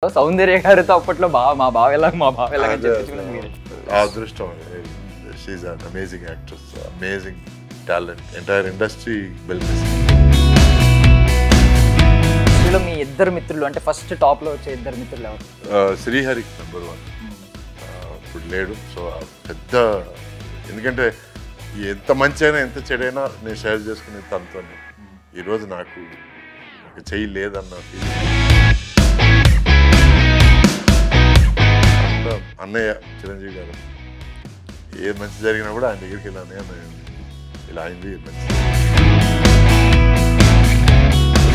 సౌందర్య గారితో అప్పట్లో మా బావ ఎలా అదృష్టం. She's an amazing actress, amazing talent, entire industry build. ఇందులో మీ ఇద్దరు మిత్రులు అంటే ఫస్ట్ టాప్ లో వచ్చే ఇద్దరు మిత్రులు ఎవరు? శ్రీహరి నెంబర్ 1, ఇప్పుడు లేడు. సో పెద్ద, ఎందుకంటే ఎంత మంచి అయినా ఎంత చెడైనా నేను షేర్ చేసుకునే తనతో. ఈరోజు నాకు ఒక చెయ్యి లేదన్న ఫీలింగ్. అన్నయ్య చిరంజీవి గారు ఏ మంచి జరిగినా కూడా ఆయన దగ్గరికి వెళ్ళాను, ఇలా అయింది మంచి.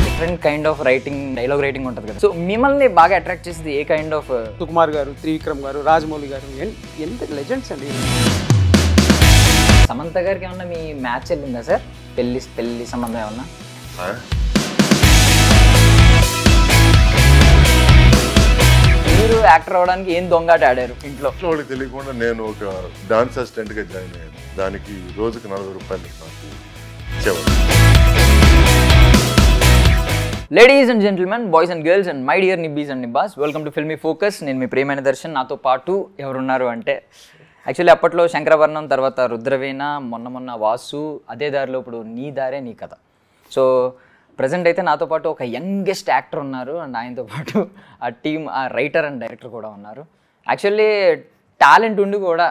Different kind of writing, dialogue writing ఉంటుంది కదా. సో మిమ్మల్ని బాగా అట్రాక్ట్ చేసేది ఏ కైండ్ ఆఫ్? సుకుమార్ గారు, త్రివిక్రమ్ గారు, రాజమౌళి గారు, ఎంత లెజెండ్స్ అండి. సమంత గారికి ఏమన్నా మీ మ్యాచ్ వెళ్ళిందా సార్? పెళ్లి సంబంధం ఏమన్నా? మీరు యాక్టర్ అవడానికి ఏం దొంగాట ఆడారు ఇంట్లో? వాళ్ళకి తెలియకుండా నేను ఒక డాన్స్ అసిస్టెంట్గా జాయిన్ అయ్యాను. దానికి రోజుకి 40 రూపాయలు నాకు ఇచ్చేవాడు. Ladies and gentlemen, boys and girls and my dear నిబ్బీస్ అండ్ నిబ్బాస్, వెల్కమ్ టు ఫిల్మీ ఫోకస్. నేను మీ ప్రియమైన దర్శన్. నాతో పాటు ఎవరున్నారు అంటే, యాక్చువల్లీ అప్పట్లో శంకరవర్ణం, తర్వాత రుద్రవీణ, మొన్న వాసు, అదే దారిలో ఇప్పుడు నీ దారే నీ కథ. సో ప్రజెంట్ అయితే నాతో పాటు ఒక యంగెస్ట్ యాక్టర్ ఉన్నారు, అండ్ ఆయనతో పాటు ఆ టీమ్, ఆ రైటర్ అండ్ డైరెక్టర్ కూడా ఉన్నారు. యాక్చువల్లీ టాలెంట్ ఉండి కూడా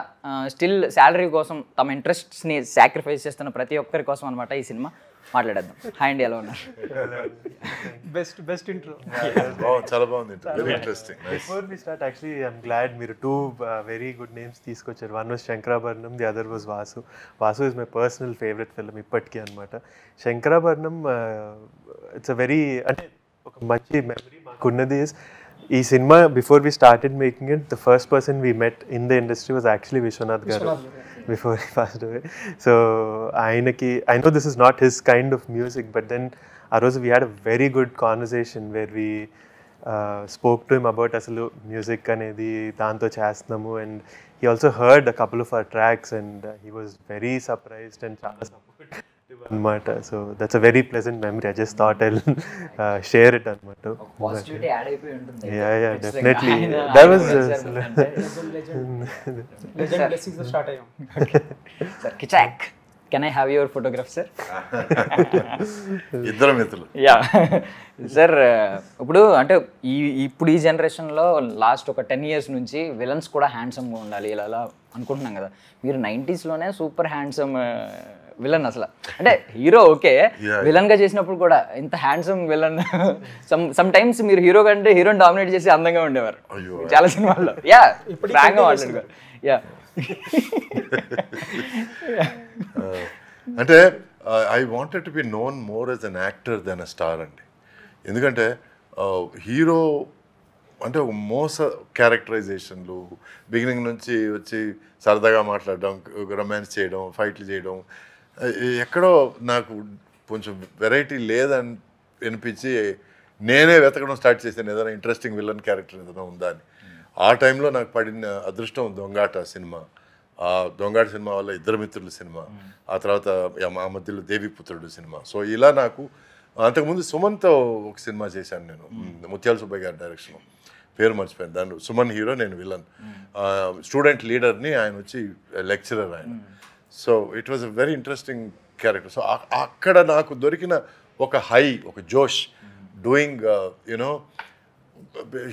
స్టిల్ శాలరీ కోసం తమ ఇంట్రెస్ట్స్ని సాక్రిఫైస్ చేస్తున్న ప్రతి ఒక్కరి కోసం అనమాట ఈ సినిమా. మాట్లాడేద్దాం. హాయ్ అండి, ఎలా ఉన్నారు? Best intro. చాలా బాగుంది. Very interesting. Before we start, actually I'm glad మీరు 2 వెరీ గుడ్ నేమ్స్ తీసుకొచ్చారు. One was Shankarabharanam, the other was Vasu. Vasu is my personal favourite film ఇప్పటికీ అనమాట. శంకరాభరణం ఇట్స్ అ వెరీ, అంటే ఒక మంచి మెమరీ మాకున్నది. ఈ cinema before we started making it, the first person we met in the industry was actually Vishwanath garu before he passed away. So I know this is not his kind of music, but then we had a very good conversation where we spoke to him about asalu music anedi danto chestnamu, and he also heard a couple of our tracks, and he was very surprised and chaala supportive anamata. So that's a very pleasant memory. I just thought I'll share it anamata. Positivity add అయిపోయి ఉంటుంది. Yeah, definitely. That was legend blessings తో start అయ్యాం. Sir కిచాక్, can I have your photograph sir? ఇద్దరు మిత్రులు. Yeah sir, ఇప్పుడు అంటే ఇప్పుడు ఈ జనరేషన్లో లాస్ట్ ఒక 10 years నుంచి విలన్స్ కూడా హ్యాండ్సమ్గా ఉండాలి ఇలా అనుకుంటున్నాం కదా. మీరు 90sలోనే సూపర్ హ్యాండ్సమ్ విలన్. అసలు అంటే హీరో ఓకే, విలన్ గా చేసినప్పుడు కూడా ఇంత హ్యాండ్సమ్ విలన్. సమ్ టైమ్స్ మీరు హీరో కంటే హీరోని డామినేట్ చేసి అందంగా ఉండేవారు చాలా సినిమాల్లో. యా ఫ్రాంక్ గా మాట్లాడుకో. యా అంటే I wanted to be known more as an actor than a star అండి. ఎందుకంటే హీరో అంటే ఒక మోస క్యారెక్టరైజేషన్లు, బిగినింగ్ నుంచి వచ్చి సరదాగా మాట్లాడడం, రొమాన్స్ చేయడం, ఫైట్లు చేయడం, ఎక్కడో నాకు కొంచెం వెరైటీ లేదని అనిపించి నేనే వెతకడం స్టార్ట్ చేశాను, ఏదైనా ఇంట్రెస్టింగ్ విలన్ క్యారెక్టర్ ఏదైనా ఉందా అని. ఆ టైంలో నాకు పడిన అదృష్టం దొంగాట సినిమా. ఆ దొంగాట సినిమా వల్ల ఇద్దరు మిత్రుల సినిమా, ఆ తర్వాత ఆ మధ్యలో దేవిపుత్రుడు సినిమా. సో ఇలా నాకు అంతకుముందు సుమన్తో ఒక సినిమా చేశాను నేను, ముత్యాల సుబ్బయ్య గారి డైరెక్షన్, పేరు మర్చిపోయాను. దాన్ని సుమన్ హీరో, నేను విలన్. స్టూడెంట్ లీడర్ని, ఆయన వచ్చి లెక్చరర్ ఆయన. So it was a very interesting character. So అక్కడ నాకు దొరికిన ఒక హై, ఒక జోష్ డూయింగ్ యూనో.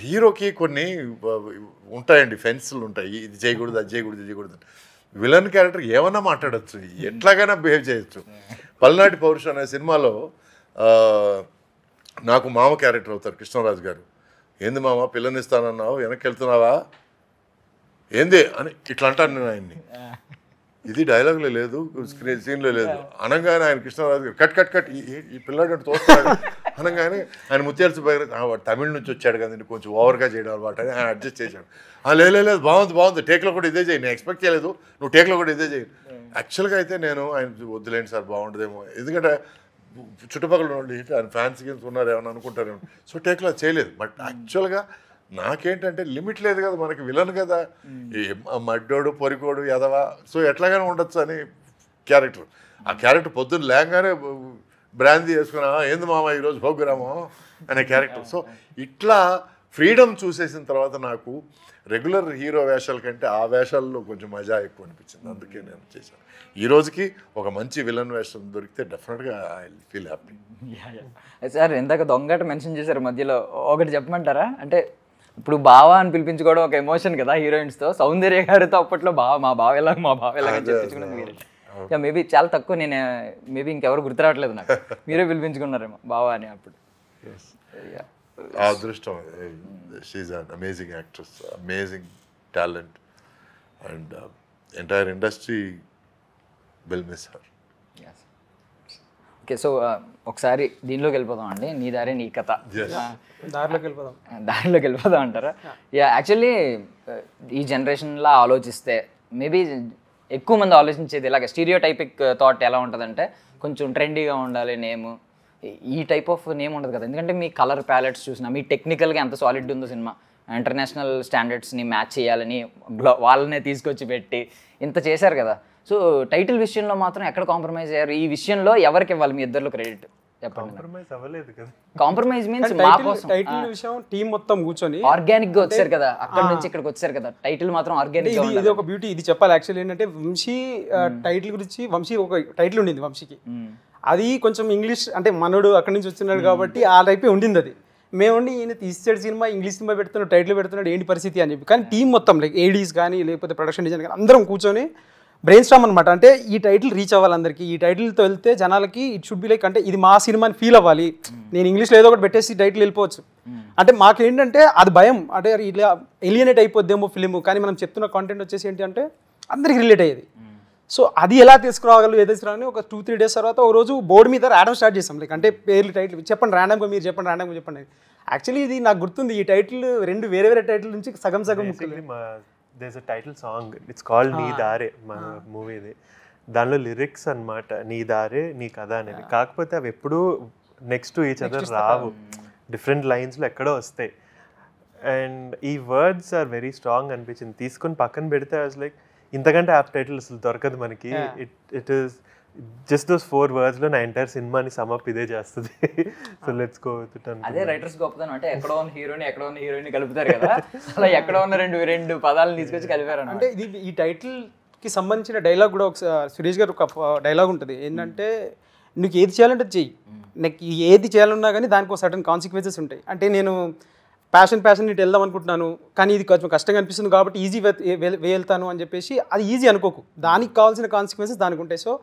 హీరోకి కొన్ని ఉంటాయండి, ఫెన్స్లు ఉంటాయి, ఇది చేయకూడదు, అది చేయకూడదు, ఇది చేయకూడదు. విలన్ క్యారెక్టర్ ఏమన్నా మాట్లాడచ్చు, ఎట్లాగైనా బిహేవ్ చేయొచ్చు. పల్నాటి పౌరుషం అనే సినిమాలో నాకు మామ క్యారెక్టర్ అవుతారు కృష్ణరాజు గారు. ఏంది మామ పిల్లనిస్తానన్నావు, వెనక్కి వెళ్తున్నావా ఏంది అని ఇట్లా అంటాను నేను ఆయన్ని. ఇది డైలాగ్లో లేదు, సీన్లో లేదు. అనగానే ఆయన కృష్ణరాజు గారు కట్ కట్ కట్, ఈ పిల్లాడు తోస్తాడు అనగానే ఆయన ముత్యాల సుబ్బయ్య వాడు తమిళ నుంచి వచ్చాడు కదండి, కొంచెం ఓవర్గా చేయడం అనమాట అని ఆయన అడ్జస్ట్ చేశాడు. లేదు బాగుంది, టేక్లో కూడా ఇదే చేయి, నేను ఎక్స్పెక్ట్ చేయలేదు, నువ్వు టేక్లో కూడా ఇదే చేయి. యాక్చువల్గా అయితే నేను ఆయన వద్దులేండి సార్ బాగుంటుందేమో, ఎందుకంటే చుట్టుపక్కల ఉండి ఆయన ఫ్యాన్స్ గిన్స్ ఉన్నారు ఏమన్నా అనుకుంటారేమో, సో టేక్లో చేయలేదు. బట్ యాక్చువల్గా నాకేంటంటే లిమిట్ లేదు కదా, మనకి విలన్ కదా, మడ్డోడు పొరికోడు ఎదవా, సో ఎట్లాగానే ఉండొచ్చు అని క్యారెక్టర్. ఆ క్యారెక్టర్ పొద్దున్న లేగానే బ్రాందీ వేసుకున్నా, ఏంది మామ ఈరోజు భోగ్రామో అనే క్యారెక్టర్. సో ఇట్లా ఫ్రీడమ్ చూసేసిన తర్వాత నాకు రెగ్యులర్ హీరో వేషాల కంటే ఆ వేషాల్లో కొంచెం మజా ఎక్కువ అనిపించింది. అందుకే నేను చేశాను. ఈ రోజుకి ఒక మంచి విలన్ వేషం దొరికితే డెఫినెట్గా ఐ ఫీల్ హ్యాపీ. సార్ ఇందాక దొంగట మెన్షన్ చేశారు మధ్యలో, ఒకటి చెప్పమంటారా? అంటే ఇప్పుడు బావ అని పిలిపించుకోవడం ఒక ఎమోషన్ కదా హీరోయిన్స్తో. సౌందర్య గారితో అప్పట్లో మా బావ ఎలాగ చెప్పించుకున్నది మీరే. మేబీ చాలా తక్కువ, నేను మేబీ ఇంకెవరు గుర్తు రావట్లేదు నాకు, మీరే పిలిపించుకున్నారేమో బావ అని అప్పుడు. ఆ అదృష్టం. She's an amazing actress, amazing talent, and entire industry will miss her. Okay, so ఒకసారి దీనిలోకి వెళ్ళిపోదాం అండి. నీ దారే నీ కథ, దారిలోకి వెళ్ళిపోదాం అంటారా? యాక్చువల్లీ ఈ జనరేషన్లో ఆలోచిస్తే మేబీ ఎక్కువ మంది ఆలోచించేది ఇలాగ స్టీరియో టైపిక్ థాట్ ఎలా ఉంటుందంటే కొంచెం ట్రెండీగా ఉండాలి నేము, ఈ టైప్ ఆఫ్ నేమ్ ఉండదు కదా. ఎందుకంటే మీ కలర్ ప్యాలెట్స్ చూసినా, మీ టెక్నికల్గా ఎంత సాలిడ్ ఉందో సినిమా, ఇంటర్నేషనల్ స్టాండర్డ్స్ని మ్యాచ్ చేయాలని వాళ్ళనే తీసుకొచ్చి పెట్టి ఇంత చేశారు కదా. సో టైటిల్ విషయంలో మాత్రం ఎక్కడ కాంప్రమైజ్ అయ్యారు? ఈ విషయంలో ఎవరికి ఇవ్వాలి మీ ఇద్దరిలో క్రెడిట్ చెప్పండి. కాంప్రమైజ్ మీన్స్ మా కోసం టైటిల్ విషయం టీం మొత్తం కూర్చొని ఆర్గానిక్ గా వచ్చారు కదా, అక్కడ నుంచి ఇక్కడికి వచ్చారు కదా. టైటిల్ మాత్రం ఆర్గానిక్. ఇది ఒక బ్యూటీ, ఇది చెప్పాలి యాక్చువల్లీ. ఏంటంటే వంశీ టైటిల్ గురించి, వంశీ ఒక టైటిల్ ఉండింది వంశీకి, అది కొంచెం ఇంగ్లీష్ అంటే మనోడు అక్కడి నుంచి వచ్చినాడు కాబట్టి ఆ టైపే ఉండింది. అది మేముండి ఈయన తీసాడు సినిమా, ఇంగ్లీష్ సినిమా పెడుతున్నాడు, టైటిల్ పెడుతున్నాడు, ఏంటి పరిస్థితి అని చెప్పి. కానీ టీం మొత్తం లైక్ ఏడీస్ కానీ లేకపోతే ప్రొడక్షన్ డిజైన్ కానీ అందరం కూర్చొని బ్రెయిన్ స్టామ్ అనమాట. అంటే ఈ టైటిల్ రీచ్ అవ్వాలి అందరికి, ఈ టైటిల్తో వెళ్తే జనాలకి ఇట్ షుడ్ బి లైక్ అంటే ఇది మా సినిమా అని ఫీల్ అవ్వాలి. నేను ఇంగ్లీష్లో ఏదో ఒకటి పెట్టేసి టైటిల్ వెళ్ళిపోవచ్చు అంటే మాకేంటంటే అది భయం, అంటే ఇలా ఎలియనేట్ అయిపోద్దేమో ఫిలిం. కానీ మనం చెప్తున్న కాంటెంట్ వచ్చేసి ఏంటి అంటే అందరికి రిలేట్ అయ్యేది. సో అది ఎలా తీసుకురాగలరు, ఏదో తీసుకురాని ఒక 2-3 డేస్ తర్వాత ఒక రోజు బోర్డు మీద రాయడం స్టార్ట్ చేసాం. లైక్ అంటే పేర్లు టైటిల్ చెప్పండి ర్యాండమ్గా, మీరు చెప్పండి ర్యాండమ్గా చెప్పండి. యాక్చువల్లీ ఇది నాకు గుర్తుంది, ఈ టైటిల్ రెండు వేరే వేరే టైటిల్ నుంచి సగం there's a title song, it's called నీ దారే, మన మూవీది. దానిలో లిరిక్స్ అన్నమాట నీ దారే నీ కథ అనేది. కాకపోతే అవి ఎప్పుడూ నెక్స్ట్ టు ఈచ్ అదర్ రావు, డిఫరెంట్ లైన్స్లో ఎక్కడో వస్తాయి. అండ్ ఈ వర్డ్స్ ఆర్ వెరీ స్ట్రాంగ్ అనిపించింది. తీసుకొని పక్కన పెడితే ఐ వాజ్ లైక్ ఇంతకంటే యాప్ టైటిల్ అసలు దొరకదు మనకి. It is just those 4 words లో నా ఎంటైర్ సినిమాని సమప్ ఇదే చేస్తుంది. So let's go with it. అదే రైటర్స్ గొప్పతనం అంటే ఎక్కడో ఉన్న హీరోని ఎక్కడో ఉన్న హీరోయిన్ కలుపుతారు కదా, అలా ఎక్కడో ఉన్న రెండు పదాలను తీసుకొచ్చి కలిపారు. అంటే ఇది ఈ టైటిల్ కి సంబంధించిన డైలాగ్ కూడా ఒకసారి సురేష్ గారు ఒక డైలాగ్ ఉంటుంది ఏంటంటే, నీకు ఏది చేయాలంటే చెయ్యి, నాకు ఏది చేయాలన్నా కానీ దానికి ఒక సర్టన్ కాన్సిక్వెన్సెస్ ఉంటాయి. అంటే నేను ప్యాషన్ ఇటు వెళ్దాం అనుకుంటున్నాను కానీ ఇది కొంచెం కష్టంగా అనిపిస్తుంది కాబట్టి ఈజీ వెళ్తాను అని చెప్పేసి అది ఈజీ అనుకోకు, దానికి కావాల్సిన కాన్సిక్వెన్సెస్ దానికి ఉంటాయి. So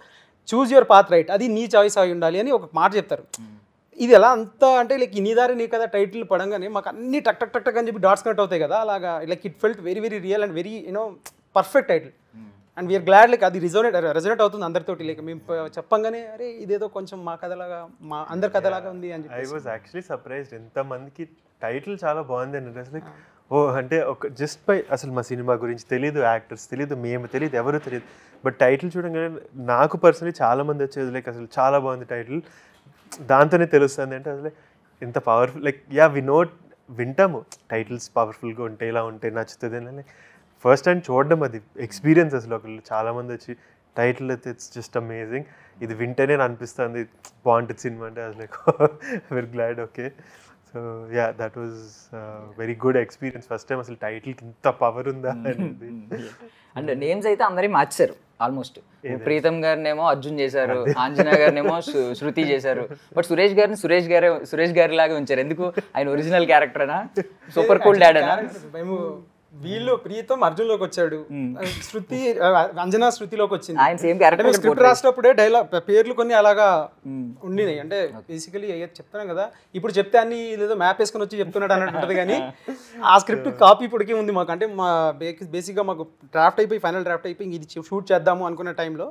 choose your path right, అది నీ చాయిస్ అయి ఉండాలి అని ఒక మాట చెప్తారు. ఇది ఎలా అంత అంటే లైక్ నీ దారి నీ కదా టైటిల్ పడంగానే మాకు అన్ని టక్ టక్ టక్ టక్ అని చెప్పి డాట్స్ కనెక్ట్ అవుతాయి కదా, అలాగా like it felt very very real and very perfect title. And we're glad like అది రెజొనేట్ అవుతుంది అందరితోటి. లైక్ మేము చెప్పంగానే అరే ఇదేదో కొంచెం మా కథలాగా మా అందరి కథలాగా ఉంది అని చెప్పి. ఐ వాజ్ యాక్చువల్లీ సర్ప్రైజ్డ్ ఎంతమందికి టైటిల్ చాలా బాగుంది అని. లైక్ ఓ అంటే ఒక జస్ట్ బై అసలు మా సినిమా గురించి తెలీదు, యాక్టర్స్ తెలీదు, మేము తెలియదు, ఎవరు తెలియదు, బట్ టైటిల్ చూడగానే నాకు పర్సనలీ చాలా మంది వచ్చేది లైక్ అసలు చాలా బాగుంది టైటిల్, దాంతోనే తెలుస్తుంది అంటే అసలు ఎంత పవర్ఫుల్. లైక్ వింటాము టైటిల్స్ పవర్ఫుల్గా ఉంటాయి, ఇలా ఉంటాయి, నచ్చుతుంది అని. లైక్ ఫస్ట్ టైం చూడడం అది ఎక్స్పీరియన్స్. అసలు ఒకళ్ళు చాలామంది వచ్చి టైటిల్ అయితే ఇట్స్ జస్ట్ అమేజింగ్, ఇది వింటేనే అనిపిస్తుంది బాగుంటుంది సినిమా అంటే. అసలు like very glad. Okay, so yeah that was very good experience. First time అసలు టైటిల్కి ఇంత పవర్ ఉందా అనేది. అండ్ నేమ్స్ అయితే అందరి మార్చారు ఆల్మోస్ట్. ప్రీతం గారినేమో అర్జున్ చేశారు, ఆంజనా గారినేమో శృతి చేశారు, బట్ సురేష్ గారి లాగా ఉంచారు. ఎందుకు? ఆయన ఒరిజినల్ క్యారెక్టర్ అనా, సూపర్ కూల్ డాడ్ అనా? వీళ్ళు ప్రీతం అర్జున్లోకి వచ్చాడు, శృతి అంజనా శృతిలోకి వచ్చింది. ఆయన సేమ్ క్యారెక్టర్. స్క్రిప్ట్ రాసేటప్పుడే డైలాగ్ పేర్లు కొన్ని అలాగా ఉండినాయి. అంటే బేసికలీ చెప్తాను కదా, ఇప్పుడు చెప్తే అన్ని ఏదో మ్యాప్ వేసుకొని వచ్చి చెప్తున్నాడు అన్నట్టు ఉంటుంది. కానీ ఆ స్క్రిప్ట్ కాపీ ఇప్పటికీ ఉంది మాకు. అంటే మా బేసిక్గా మాకు డ్రాఫ్ట్ అయిపోయి ఫైనల్ డ్రాఫ్ట్ అయిపోయి ఇది షూట్ చేద్దాము అనుకున్న టైంలో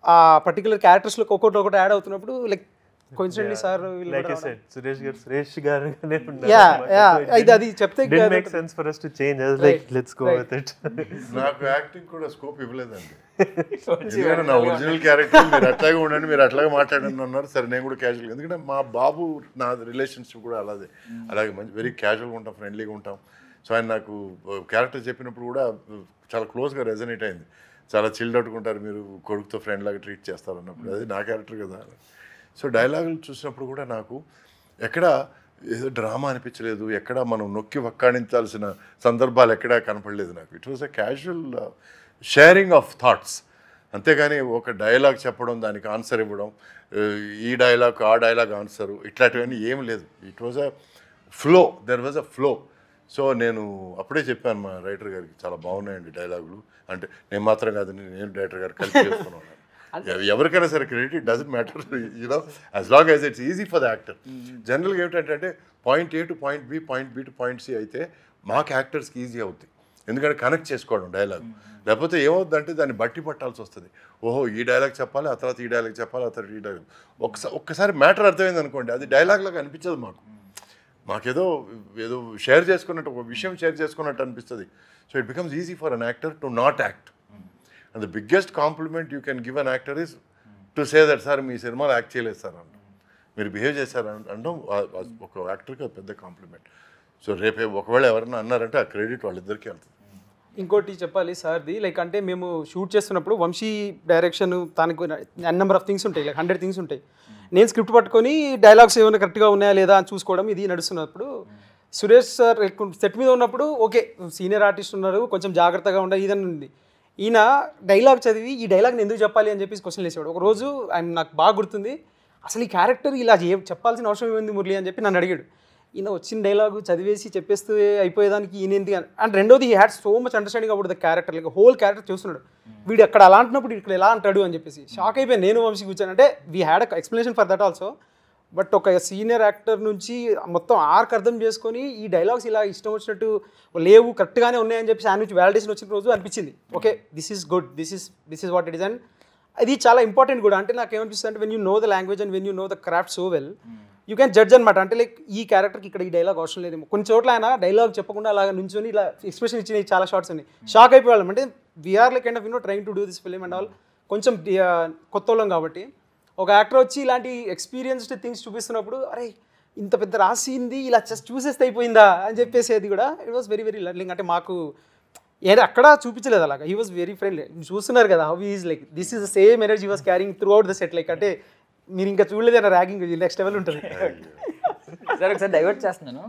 ఆ పర్టికులర్ క్యారెక్టర్స్లో ఒకటి యాడ్ అవుతున్నప్పుడు లైక్ కోఇన్సిడెంట్లీ సార్ సురేష్ గారు అది చెప్తే make sense for us to change. I was like let's go with it. నాకు యాక్టింగ్ కూడా స్కోప్ ఇవ్వలేదండి. ఎందుకంటే నా ఒరిజినల్ క్యారెక్టర్ మీరు అట్లాగే ఉండండి, మీరు అట్లాగే మాట్లాడండి అన్నారు. సరే నేను కూడా క్యాజువల్గా, ఎందుకంటే మా బాబు నా రిలేషన్షిప్ కూడా అలాగే మంచి వెరీ క్యాజువల్గా ఉంటాం, ఫ్రెండ్లీగా ఉంటాం. సో ఆయన నాకు క్యారెక్టర్ చెప్పినప్పుడు కూడా చాలా క్లోజ్గా రెజనేట్ అయింది. చాలా చిల్డ్ అవుట్కుంటారు, మీరు కొడుకుతో ఫ్రెండ్ లాగా ట్రీట్ చేస్తారు అన్నప్పుడు అది నా క్యారెక్టర్ కదా. సో డైలాగులు చూసినప్పుడు కూడా నాకు ఎక్కడ ఏదో డ్రామా అనిపించలేదు, ఎక్కడ మనం నొక్కి వక్కాడించాల్సిన సందర్భాలు ఎక్కడా కనపడలేదు నాకు. It was a casual sharing of thoughts, అంతేగాని ఒక డైలాగ్ చెప్పడం, దానికి ఆన్సర్ ఇవ్వడం, ఈ డైలాగ్ ఆ డైలాగ్ ఆన్సరు, ఇట్లాంటివన్నీ ఏం లేదు. It was a flow, there was a flow. So నేను అప్పుడే చెప్పాను మా రైటర్ గారికి, చాలా బాగున్నాయండి డైలాగులు అంటే. నేను మాత్రం కాదు, నేను డైరెక్టర్ గారు కలిసి చేసుకున్నాను. ఎవరికైనా సరే credit, it doesn't matter, you know, as long as it's easy for the actor. జనరల్గా ఏమిటంటే point A to point B, point B to point C అయితే మాకు యాక్టర్స్కి ఈజీ అవుతుంది, ఎందుకంటే కనెక్ట్ చేసుకోవడం డైలాగ్. లేకపోతే ఏమవుతుందంటే దాన్ని బట్టి పట్టాల్సి వస్తుంది. ఓహో ఈ డైలాగ్ చెప్పాలి, ఆ తర్వాత ఈ డైలాగ్ చెప్పాలి, ఆ తర్వాత ఈ డైలాగ్. ఒక్కసారి మ్యాటర్ అర్థమైంది అనుకోండి, అది డైలాగ్ లాగా అనిపించదు మాకేదో ఏదో షేర్ చేసుకున్నట్టు, ఒక విషయం షేర్ చేసుకున్నట్టు అనిపిస్తుంది. So it becomes easy for an actor to not act. And the biggest compliment you can give an actor is to say that sir మీ సినిమాలో యాక్ట్ చేయలేదు సార్ అంటాం, మీరు బిహేవ్ చేశారు అనడం ఒక యాక్టర్కి అది పెద్ద కాంప్లిమెంట్. సో రేపే ఒకవేళ ఎవరైనా అన్నారంటే ఆ క్రెడిట్ వాళ్ళిద్దరికీ వెళ్తుంది. ఇంకోటి చెప్పాలి సార్ది, లైక్ అంటే మేము షూట్ చేస్తున్నప్పుడు వంశీ డైరెక్షన్, తనకు నెంబర్ ఆఫ్ థింగ్స్ ఉంటాయి, లైక్ 100 థింగ్స్ ఉంటాయి. నేను స్క్రిప్ట్ పట్టుకొని డైలాగ్స్ ఏమైనా కరెక్ట్గా ఉన్నాయా లేదా అని చూసుకోవడం ఇది నడుస్తున్నప్పుడు, సురేష్ సార్ సెట్ మీద ఉన్నప్పుడు ఓకే సీనియర్ ఆర్టిస్ట్ ఉన్నారు, కొంచెం జాగ్రత్తగా ఉండాలి ఇదని ఉంది. ఈయన డైలాగ్ చదివి ఈ డైలాగ్ని ఎందుకు చెప్పాలి అని చెప్పేసి క్వశ్చన్ వేసేవాడు. ఒకరోజు ఆయన నాకు బాగా గుర్తుంది, అసలు ఈ క్యారెక్టర్ ఇలా చెప్పాల్సిన అవసరం ఏమైంది మురళి అని చెప్పి నన్ను అడిగాడు. ఈయన వచ్చిన డైలాగు చదివేసి చెప్పేస్తూ అయిపోయేదానికి ఈయనేంది అండ్ రెండోది he had so much understanding about the character, like whole character చూస్తున్నాడు. వీడు అక్కడ అలా అంటున్నప్పుడు ఇక్కడ ఎలా అంటాడు అని చెప్పేసి షాక్ అయిపోయాను నేను, వంశీ కూర్చొని. అంటే we had explanation for that also, but ఒక సీనియర్ యాక్టర్ నుంచి మొత్తం ఆర్క్ అర్థం చేసుకొని ఈ డైలాగ్స్ ఇలా ఇష్టం వచ్చినట్టు లేవు, కరెక్ట్గానే ఉన్నాయని చెప్పి ఆయన నుంచి వ్యాలిడేషన్ వచ్చిన రోజు అనిపించింది okay this is good, this is what it is. And అది చాలా ఇంపార్టెంట్ కూడా. అంటే నాకు ఏమనిపిస్తుంది అంటే when you know the language and when you know the craft so well, you can judge అనమాట. అంటే లైక్ ఈ క్యారెక్టర్కి ఇక్కడ ఈ డైలాగ్ అవసరం లేదేమో. కొన్ని చోట్ల ఆయన డైలాగ్ చెప్పకుండా అలా నుంచొని ఇలా ఎక్స్ప్రెషన్ ఇచ్చిన చాలా షార్ట్స్ ఉన్నాయి, షాక్ అయిపోయాం. అంటే we're like kind of trying to do this film and all, కొంచెం కొత్త వాళ్ళం కాబట్టి. ఒక యాక్టర్ వచ్చి ఇలాంటి ఎక్స్పీరియన్స్డ్ థింగ్స్ చూపిస్తున్నప్పుడు అరే ఇంత పెద్ద రాసింది ఇలా జస్ట్ చూసేస్తే అయిపోయిందా అని చెప్పేసి, అది కూడా it was very very learning. అంటే మాకు అక్కడ చూపించలేదు అలాగా, హీ వాస్ వెరీ ఫ్రెండ్లీ. చూస్తున్నారు కదా how is like this is the same energy was carrying through out the set. Like అంటే మీరు ఇంకా చూడలేదన్న ర్యాగింగ్ నెక్స్ట్ లెవెల్ ఉంటుంది. సార్ ఒకసారి డైవర్ట్ చేస్తున్నాను,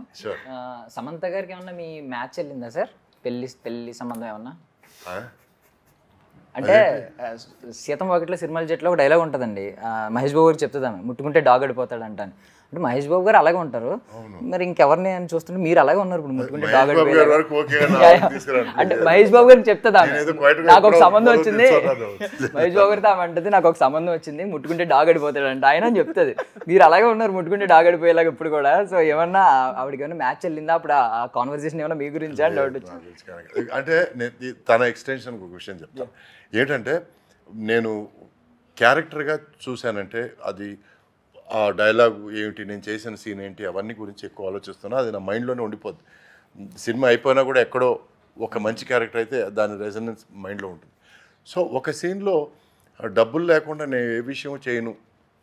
సమంత గారికి ఏమన్నా మీ మ్యాచ్ వెళ్ళిందా సార్? పెళ్లి సంబంధం ఏమన్నా? అంటే సీతం వాకిట్లో సినిమాల జట్లో ఒక డైలాగ్ ఉంటుందండి, మహేష్ బాబు గారికి చెప్తుంది ఆమె, ముట్టుకుంటే డాగ్ అడిపోతాడు అంట అని. అంటే మహేష్ బాబు గారు అలాగే ఉంటారు, మరి ఇంకెవరిని అని చూస్తుంటే మీరు అలాగే ఉన్నారు ఇప్పుడు, ముట్టుకుంటే డాగ్ అంటే మహేష్ బాబు గారికి చెప్తుంది ఆమె, నాకు ఒక సంబంధం వచ్చింది, మహేష్ బాబు గారితో ఆమె అంటది నాకు ఒక సంబంధం వచ్చింది, ముట్టుకుంటే డాగ్ అడిపోతాడు అంట ఆయన అని చెప్తుంది. మీరు అలాగే ఉన్నారు ముట్టుకుంటే డాగ్ అడిపోయేలాగా ఇప్పుడు కూడా. సో ఏమన్నా ఆవిడకి ఏమన్నా మ్యాచ్ వెళ్ళిందా అప్పుడు, ఆ కాన్వర్సేషన్ ఏమన్నా మీ గురించి అని డౌట్ వచ్చింది. అంటే తన ఎక్స్టెన్షన్ ఒక విషయం చెప్తాను ఏంటంటే, నేను క్యారెక్టర్గా చూశానంటే అది ఆ డైలాగ్ ఏమిటి, నేను చేసిన సీన్ ఏంటి, అవన్నీ గురించి ఎక్కువ ఆలోచిస్తున్నా, అది నా మైండ్లోనే ఉండిపోద్ది. సినిమా అయిపోయినా కూడా ఎక్కడో ఒక మంచి క్యారెక్టర్ అయితే దాని రెజనెన్స్ మైండ్లో ఉంటుంది. సో ఒక సీన్లో డబ్బులు లేకుండా నేను ఏ విషయం చేయను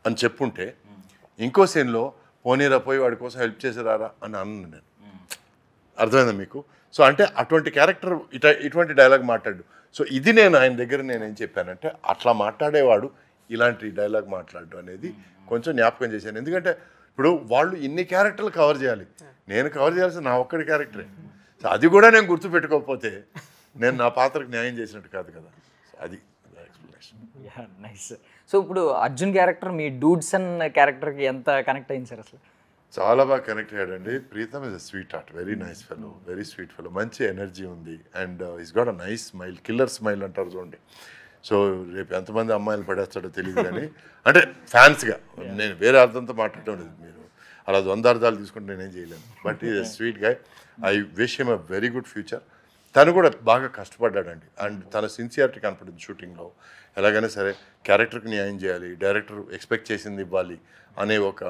అని చెప్పుంటే, ఇంకో సీన్లో పోనీరా పోయి వాడి కోసం హెల్ప్ చేసిరారా అని అన్నాను నేను. అర్థమైందా మీకు? సో అంటే అటువంటి క్యారెక్టర్ ఇటువంటి డైలాగ్ మాట్లాడు. సో ఇది నేను ఆయన దగ్గర నేనేం చెప్పానంటే, అట్లా మాట్లాడేవాడు ఇలాంటి డైలాగ్ మాట్లాడడం అనేది కొంచెం జ్ఞాపకం చేశాను. ఎందుకంటే ఇప్పుడు వాళ్ళు ఇన్ని క్యారెక్టర్లు కవర్ చేయాలి, నేను కవర్ చేయాల్సిన నా ఒక్కడి క్యారెక్టరే. సో అది కూడా నేను గుర్తుపెట్టుకోకపోతే నేను నా పాత్రకు న్యాయం చేసినట్టు కాదు కదా. అది ఎక్స్ప్లెనేషన్. నైస్. సో ఇప్పుడు అర్జున్ క్యారెక్టర్ మీ డూడ్సన్ క్యారెక్టర్కి ఎంత కనెక్ట్ అయింది సార్? అసలు చాలా బాగా కనెక్ట్ అయ్యాడండి. Preetham is a sweet heart, very nice fellow, very sweet fellow, మంచి ఎనర్జీ ఉంది. And is got a nice smile, killer smile అంటారు చూడండి. సో రేపు ఎంతమంది అమ్మాయిలు పడేస్తాడో తెలియదు కానీ, అంటే ఫ్యాన్స్గా, నేను వేరే అర్థంతో మాట్లాడటం లేదు, మీరు అలా ద్వందార్థాలు తీసుకుంటే నేనేం చేయలేను. But is a sweet guy, I wish him a very good future. తను కూడా బాగా కష్టపడ్డాడండి, అండ్ తన సిన్సియారిటీ కనపడింది షూటింగ్లో. ఎలాగైనా సరే క్యారెక్టర్కి న్యాయం చేయాలి, డైరెక్టర్ ఎక్స్పెక్ట్ చేసింది ఇవ్వాలి అనే ఒక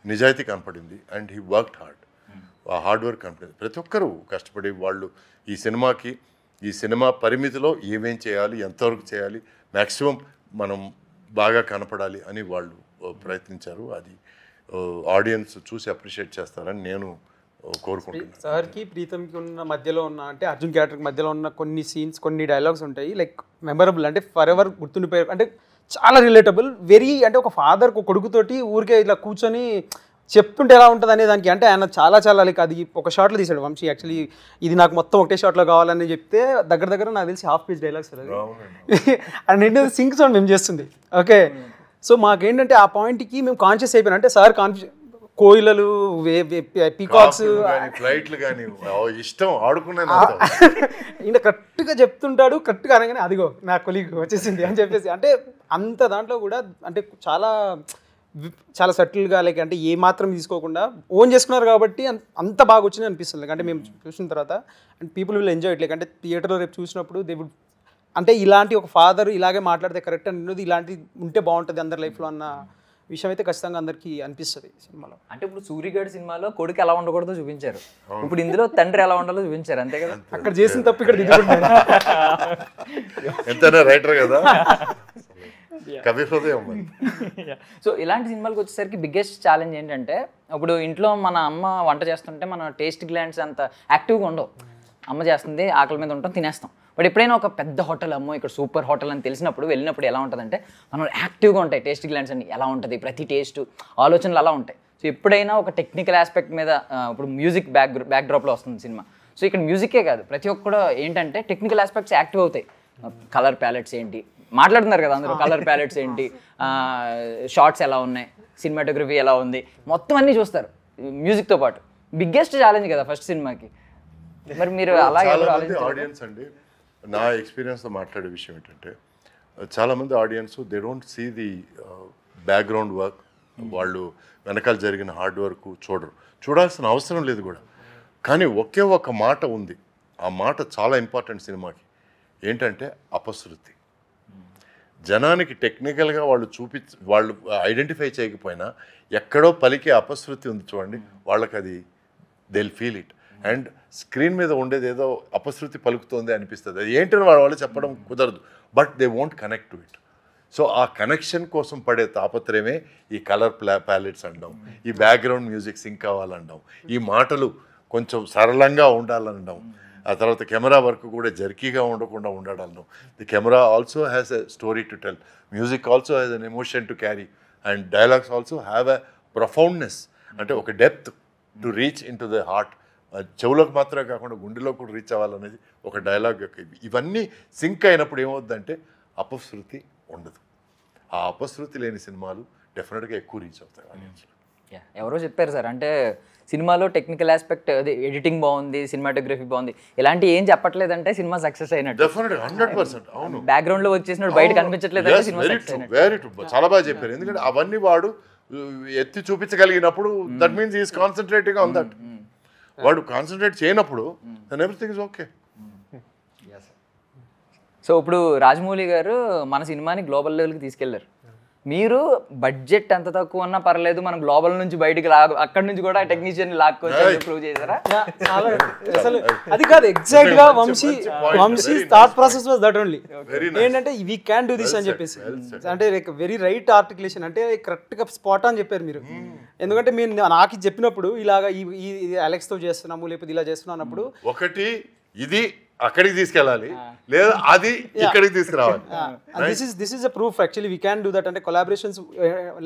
నిజాయితీ కనపడింది. అండ్ హీ వర్క్డ్ హార్డ్, ఆ హార్డ్ వర్క్ కనపడింది. ప్రతి ఒక్కరూ కష్టపడి వాళ్ళు ఈ సినిమా పరిమితిలో ఏమేం చేయాలి, ఎంతవరకు చేయాలి, మ్యాక్సిమం మనం బాగా కనపడాలి అని వాళ్ళు ప్రయత్నించారు. అది ఆడియన్స్ చూసి అప్రిషియేట్ చేస్తారని నేను కోరుకుంటున్నాను. సార్కి ప్రీతంకి ఉన్న మధ్యలో ఉన్న, అంటే అర్జున్ క్యారెక్టర్కి మధ్యలో ఉన్న కొన్ని సీన్స్, కొన్ని డైలాగ్స్ ఉంటాయి లైక్ మెమరబుల్, అంటే ఫర్ ఎవర్ గుర్తుండిపోయారు, అంటే చాలా రిలేటబుల్, వెరీ. అంటే ఒక ఫాదర్ ఒక కొడుకుతోటి ఊరికే ఇట్లా కూర్చొని చెప్తుంటే ఎలా ఉంటుంది అనే దానికి అంటే ఆయన చాలా లైక్ అది ఒక షాట్లో తీసాడు వంశీ యాక్చువల్లీ ఇది నాకు మొత్తం ఒకటే షాట్లో కావాలని చెప్తే దగ్గర నాకు తెలిసి హాఫ్ పేజ్ డైలాగ్స్ అది అండ్ ఏంటంటే సింక్ సౌండ్ మేము చేస్తుంది ఓకే సో మాకేంటంటే ఆ పాయింట్కి మేము కాన్షియస్ అయిపోయినా అంటే సార్ కోయిలలు పీకాక్స్ ఫ్లైట్లు కానీ ఇష్టం ఆడుకున్నాను ఇంకా కరెక్ట్గా చెప్తుంటాడు కరెక్ట్గా అనగానే అదిగో నా కొలీగ్ వచ్చేసింది అని చెప్పేసి అంటే అంత దాంట్లో కూడా అంటే చాలా సటిల్గా లైక్ అంటే ఏ మాత్రం తీసుకోకుండా ఓన్ చేసుకున్నారు కాబట్టి అంత బాగా వచ్చింది అనిపిస్తుంది లైక్ అంటే మేము చూసిన తర్వాత and people will enjoy it like అంటే థియేటర్లో రేపు చూసినప్పుడు దే వుడ్ అంటే ఇలాంటి ఒక ఫాదర్ ఇలాగే మాట్లాడితే కరెక్ట్ అనేది ఇలాంటి ఉంటే బాగుంటుంది అందరి లైఫ్లో అన్న విషయం అయితే ఖచ్చితంగా అందరికీ అనిపిస్తుంది సినిమాలో. అంటే ఇప్పుడు సూర్యగాడి సినిమాలో కొడుకు ఎలా ఉండకూడదో చూపించారు, ఇప్పుడు ఇందులో తండ్రి ఎలా ఉండాలో చూపించారు, అంతే కదా. అక్కడ చేసిన తప్పు ఇక్కడ దిద్దుకుంటున్నాను. ఎంతైనా రైటర్ కదా, కవి హృదయం. సో ఇలాంటి సినిమాలకు వచ్చేసరికి బిగ్గెస్ట్ ఛాలెంజ్ ఏంటంటే ఇప్పుడు ఇంట్లో మన అమ్మ వంట చేస్తుంటే మన టేస్ట్ గ్లాండ్స్ అంత యాక్టివ్గా ఉండవు. అమ్మ చేస్తుంది, ఆకలి మీద ఉంటాం, తినేస్తాం. బట్ ఎప్పుడైనా ఒక పెద్ద హోటల్, అమ్మో ఇక్కడ సూపర్ హోటల్ అని తెలిసినప్పుడు వెళ్ళినప్పుడు ఎలా ఉంటుందంటే మనం యాక్టివ్గా ఉంటాయి టేస్ట్ గ్లాండ్స్ అని, ఎలా ఉంటుంది ప్రతి టేస్ట్, ఆలోచనలు అలా ఉంటాయి. సో ఎప్పుడైనా ఒక టెక్నికల్ ఆస్పెక్ట్ మీద ఇప్పుడు మ్యూజిక్ బ్యాక్డ్రాప్లో వస్తుంది సినిమా. సో ఇక్కడ మ్యూజికే కాదు, ప్రతి ఒక్కడు ఏంటంటే టెక్నికల్ ఆస్పెక్ట్స్ యాక్టివ్ అవుతాయి. కలర్ ప్యాలెట్స్ ఏంటి మాట్లాడుతున్నారు కదా అందరూ, కలర్ ప్యాలెట్స్ ఏంటి, షార్ట్స్ ఎలా ఉన్నాయి, సినిమాటోగ్రఫీ ఎలా ఉంది, మొత్తం అన్నీ చూస్తారు మ్యూజిక్తో పాటు. బిగ్గెస్ట్ ఛాలెంజ్ కదా ఫస్ట్ సినిమాకి. మరి మీరు అలాగే ఆడియన్స్ అండి, నా ఎక్స్పీరియన్స్తో మాట్లాడే విషయం ఏంటంటే చాలామంది audience they don't see the background work, వాళ్ళు వెనకాల జరిగిన హార్డ్ వర్క్ చూడాల్సిన అవసరం లేదు కూడా. కానీ ఒకే ఒక మాట ఉంది, ఆ మాట చాలా ఇంపార్టెంట్ సినిమాకి. ఏంటంటే అపశృతి. జనానికి టెక్నికల్గా వాళ్ళు ఐడెంటిఫై చేయకపోయినా ఎక్కడో పలికే అపశృతి ఉంది చూడండి, వాళ్ళకి అది they will feel it. And screen మీద ఉండేది ఏదో అపశృతి పలుకుతోంది అనిపిస్తుంది, అది ఏంటని వాళ్ళు చెప్పడం కుదరదు, but they won't connect to it. So ఆ కనెక్షన్ కోసం పడే తాపత్రయమే ఈ కలర్ ప్యాలెట్స్ అనడం, ఈ బ్యాక్గ్రౌండ్ మ్యూజిక్ సింక్ అవ్వాలనడం, ఈ మాటలు కొంచెం సరళంగా ఉండాలనడం, ఆ తర్వాత కెమెరా వర్క్ కూడా జర్కీగా ఉండకుండా ఉండడం. The camera also has a story to tell, music also has an emotion to carry, and dialogues also have a profoundness, అంటే ఒక depth to reach into the heart. చెవులకు మాత్రమే కాకుండా గుండెలో కూడా రీచ్ అవ్వాలనేది ఒక డైలాగ్ యొక్క. ఇవన్నీ సింక్ అయినప్పుడు ఏమవుతుందంటే అపశృతి ఉండదు. ఆ అపశృతి లేని సినిమాలు డెఫినెట్గా ఎక్కువ రీచ్ అవుతాయి ఆడియన్స్లో. ఎవరో చెప్పారు సార్, అంటే సినిమాలో టెక్నికల్ ఆస్పెక్ట్, అదే ఎడిటింగ్ బాగుంది, సినిమాటోగ్రఫీ బాగుంది, ఇలాంటి ఏం చెప్పట్లేదంటే సినిమా సక్సెస్ అయినట్టు. డెఫినెట్గా 100%. అవును, బ్యాక్గ్రౌండ్ లో వచ్చేసినట్టు బయట కనిపించట్లేదు సినిమా సక్సెస్ అయినట్టు. వెరీ ట్రూ, చాలా బాగా చెప్పారు. ఎందుకంటే అవన్నీ వాడు ఎత్తి చూపించగలిగినప్పుడు that means is concentrating on that. వాడు కాన్సన్ట్రేట్ చేయనప్పుడు then everything is okay. So ఇప్పుడు రాజమౌళి గారు మన సినిమాని గ్లోబల్ లెవెల్కి తీసుకెళ్లారు. మీరు బడ్జెట్ ఎంత తక్కువ ఉన్నా పర్లేదు, మనం గ్లోబల్ నుంచి బయటికి అక్కడ నుంచి కూడా టెక్నీషియన్ లాక్కొచ్చి ప్రూవ్ చేశారా? అసలు అది కాదు, ఎగ్జాక్ట్ గా Vamsi thought process was that only. ఏంటంటే వీ క్యాన్ డూ దిస్ అని చెప్పేసి, అంటే వెరీ రైట్ ఆర్టికులేషన్, అంటే కరెక్ట్ గా స్పాట్ అని చెప్పారు మీరు. ఎందుకంటే మీరు నాకు చెప్పినప్పుడు ఇలాగా ఈ అలెక్స్ తో చేస్తున్నాము లేకపోతే ఇలా చేస్తున్నాం అన్నప్పుడు ఒకటి ఇది అక్కడికి తీసుకెళ్ళాలి, లేదా అది ఇక్కడికి తీసుకురావాలి. This is a proof actually we can do that. అంటే collaborations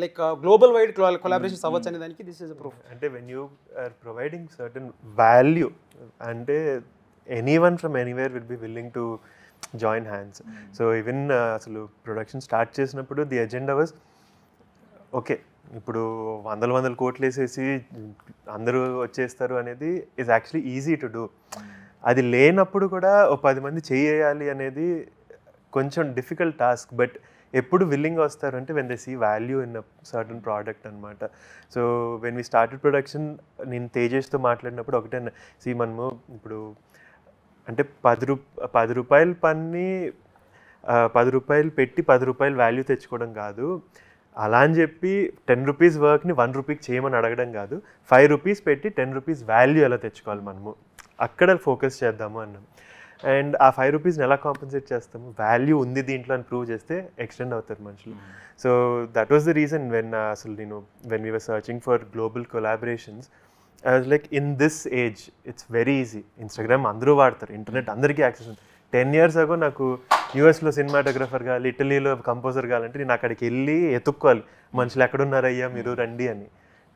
like global wide collaborations అవ్వచ్చు అనే దానికి దిస్ ఇస్ అ ప్రూఫ్. అంటే when you are providing certain value, అంటే anyone from anywhere will be willing to join hands. So even అసలు production start చేసినప్పుడు the agenda was okay, ఇప్పుడు వందల కోట్లు వేసేసి అందరూ వచ్చేస్తారు అనేది is actually easy to do. అది లేనప్పుడు కూడా ఓ 10 మంది చేయాలి అనేది కొంచెం డిఫికల్ట్ టాస్క్. బట్ ఎప్పుడు విల్లింగ్ వస్తారు అంటే when they see value in a certain product అనమాట. So when we started production, నేను తేజస్తో మాట్లాడినప్పుడు ఒకటే, మనము ఇప్పుడు అంటే 10 రూపాయలు పని 10 రూపాయలు పెట్టి 10 రూపాయలు వాల్యూ తెచ్చుకోవడం కాదు. అలా అని చెప్పి 10 రూపీస్ వర్క్ని 1 రూపీకి చేయమని అడగడం కాదు. 5 రూపీస్ పెట్టి 10 రూపీస్ వాల్యూ ఎలా తెచ్చుకోవాలి మనము, అక్కడ ఫోకస్ చేద్దాము అన్నాం. అండ్ ఆ 5 రూపీస్ని ఎలా కాంపెన్సేట్ చేస్తాము, వాల్యూ ఉంది దీంట్లో అని ప్రూవ్ చేస్తే ఎక్స్టెండ్ అవుతారు మనుషులు. So that was the reason when we were searching for global collaborations. I was like, in this age it's very easy. Instagram అందరూ వాడతారు, ఇంటర్నెట్ అందరికీ యాక్సెస్ ఉంది. 10 years ago నాకు యూఎస్లో సినిమాటోగ్రఫర్ కావాలి, ఇటలీలో కంపోజర్ కావాలంటే నేను అక్కడికి వెళ్ళి ఎత్తుక్కోవాలి, మనుషులు ఎక్కడున్నారయ్యా మీరు రండి అని.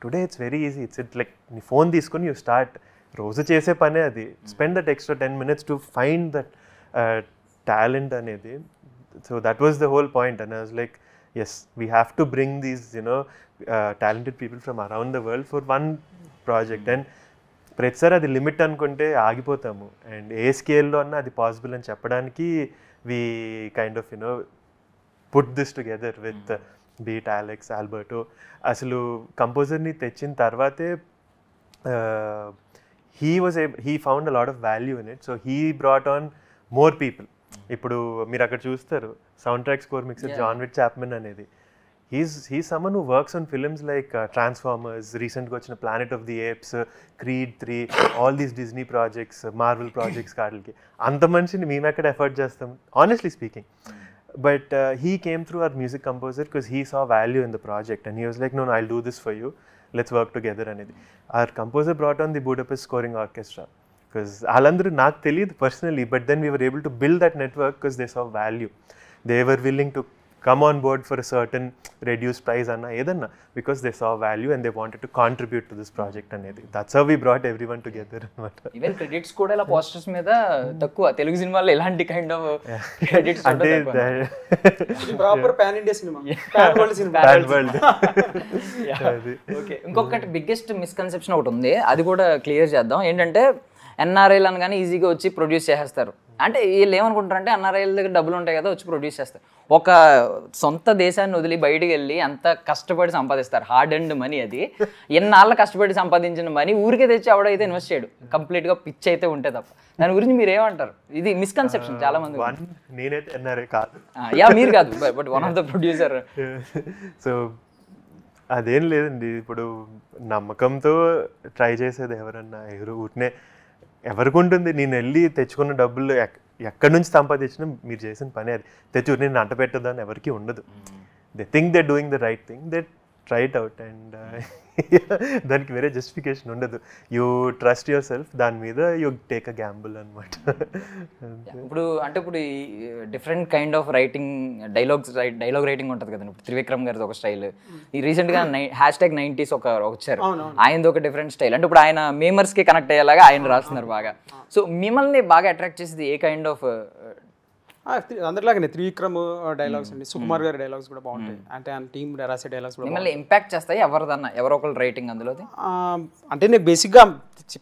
Today it's very easy. It's like నీ ఫోన్ తీసుకొని యూ స్టార్ట్. రోజు చేసే పనే అది. Spend that extra 10 minutes to find that talent అనేది. So that was the whole point. And I was like, yes, we have to bring these, talented people from around the world for one project. And ప్రతిసారి అది limit అనుకుంటే ఆగిపోతాము. And ఏ స్కేల్లో అన్నా అది possible అని చెప్పడానికి we kind of put this together with beat Alex, Alberto. అసలు కంపోజర్ని తెచ్చిన తర్వాతే he found a lot of value in it. So he brought on more people. ఇప్పుడు మీరు అక్కడ చూస్తారు sound track score mixer John Whit Chapman అనేది. he's someone who works on films like Transformers, recentగా వచ్చిన Planet of the Apes, Creed 3, all these Disney projects, Marvel projects కాటికి. అంత మనిషిని మేము ఎక్కడ ఎఫర్ట్ చేస్తాం, honestly speaking. But he came through our music composer because he saw value in the project and he was like, no, I'll do this for you, let's work together అనేది. Our composer brought on the Budapest Scoring Orchestra because వాళ్ళందరూ నాకు తెలియదు personally, but then we were able to build that network because they saw value. They were willing to come on board for a certain reduced price anna edanna because they saw value and they wanted to contribute to this project anedi. That's how we brought everyone together anamata. Even credits కూడా ఇలా posters మీద తక్కువ. తెలుగు సినిమాలో ఎలాంటి kind of credits అంటే proper pan India cinema, pan world cinema. Okay, ఇంకొకటి biggest misconception ఒకటి ఉంది, అది కూడా క్లియర్ చేద్దాం. ఏంటంటే ఎన్ఆర్ఐలు అనగానే ఈజీగా వచ్చి ప్రొడ్యూస్ చేసేస్తారు. అంటే వీళ్ళు ఏమనుకుంటారంటే ఎన్ఆర్ఐల దగ్గర డబ్బులు ఉంటాయి కదా వచ్చి ప్రొడ్యూస్ చేస్తారు. ఒక సొంత దేశాన్ని వదిలి బయటికి వెళ్ళి అంత కష్టపడి సంపాదిస్తారు. హార్డ్ అండ్ మనీ అది. ఎన్నాళ్ళ కష్టపడి సంపాదించిన మనీ ఊరికే తెచ్చి ఎవడైతే ఇన్వెస్ట్ చేయడు, కంప్లీట్గా పిచ్ అయితే ఉంటే తప్ప. దాని గురించి మీరు ఏమంటారు? ఇది మిస్కన్సెప్షన్ చాలా మంది. నేనైతే ఎన్ఆర్ఐ కాదు. యా, మీరు కాదు, but one of the producer. So అదేం లేదండి. ఇప్పుడు నమ్మకంతో ట్రై చేసేది ఎవరన్నా ఊరినే ఎవరికి ఉంటుంది? నేను వెళ్ళి తెచ్చుకున్న డబ్బులు ఎక్కడి నుంచి సంపాదించినా మీరు చేసిన పని అది తెచ్చి నేను అంట పెట్టదని ఎవరికి ఉండదు. They think they doing the right thing, they try it out and దానికి వేరే జస్టిఫికేషన్ ఉండదు. యూ ట్రస్ట్ యువర్ సెల్ఫ్, దాని మీద యూ టేక్ అ గ్యాంబుల్ అనమాట. ఇప్పుడు ఈ different kind of writing, dialogue writing ఉంటుంది కదా. ఇప్పుడు త్రివిక్రమ్ గారిది ఒక స్టైల్, ఈ రీసెంట్గా #90s వచ్చారు, ఆయనది ఒక డిఫరెంట్ స్టైల్. అంటే ఇప్పుడు ఆయన మేమర్స్కి కనెక్ట్ అయ్యేలాగా ఆయన రాస్తున్నారు బాగా. సో మిమ్మల్ని బాగా అట్రాక్ట్ చేసేది ఏ కైండ్ ఆఫ్? అందరిలాగానే త్రివిక్రమ్ డైలాగ్స్ అండి, సుకుమార్ గారి డైలాగ్స్ కూడా బాగుంటాయి. అంటే ఆయన టీమ్ రాసే డైలాగ్స్ కూడా మిమ్మల్ని ఇంపాక్ట్ చేస్తాయి ఎవరో ఒకరు రైటింగ్ అందులో? అంటే నేను బేసిక్గా